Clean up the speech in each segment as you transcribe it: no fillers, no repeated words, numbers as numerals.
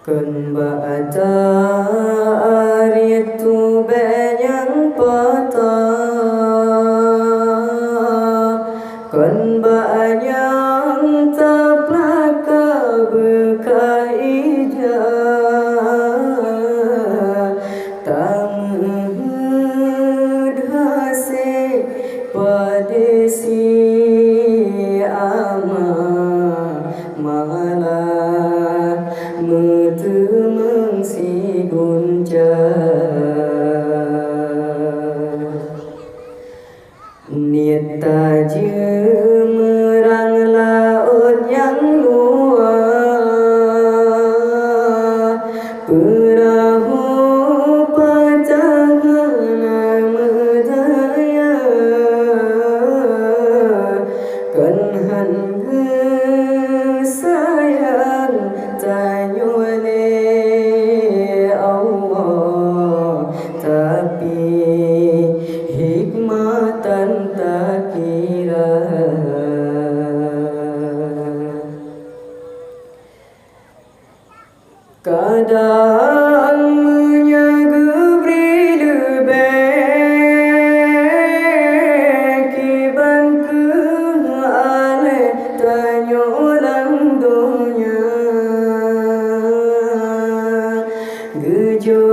Kun ba'da aritu benyang patah, kun ba'nyang taplaka berkaija, tamud hase padesi ama malah metemeng si gunca. Niat taje merang laut yang luas, perahu pacangan medaya, kan hande sayang tanyone Allah, tapi hikmatan tak kira. Kadang menyagabri lebih kiban ke ale tanyolang dunia, gejo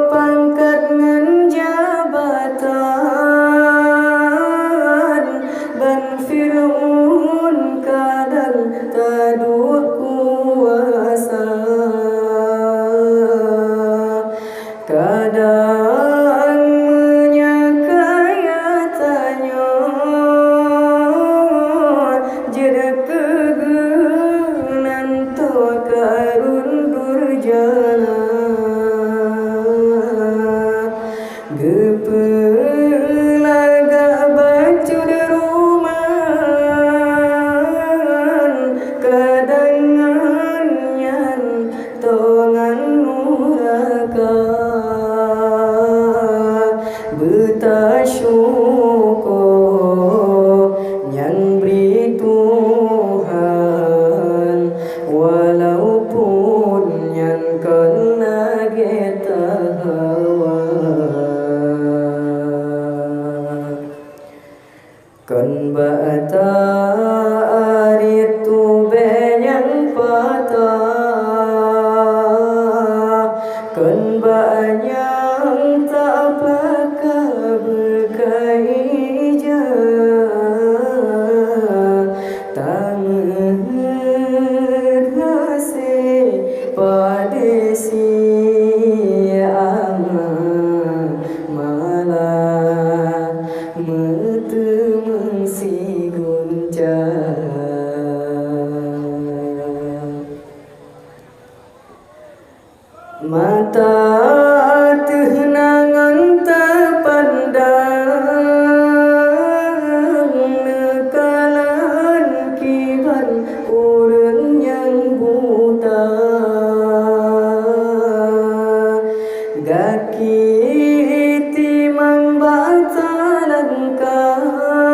pangkat ngan jabatan, ban Fir'aun kadang taduh kuasa, kadang menyakaya tanyo jeda kegenan to karun durjana, gepelaga baju deruman, kadangan nyan tongan nuraka, bertasyukur yang beri Tuhan, walaupun yang kena kita hawa. Kan ba'da aritu benyang patah, kan ba'nyang taplaka berkaija, tamud hase padesi ama malah metemeng si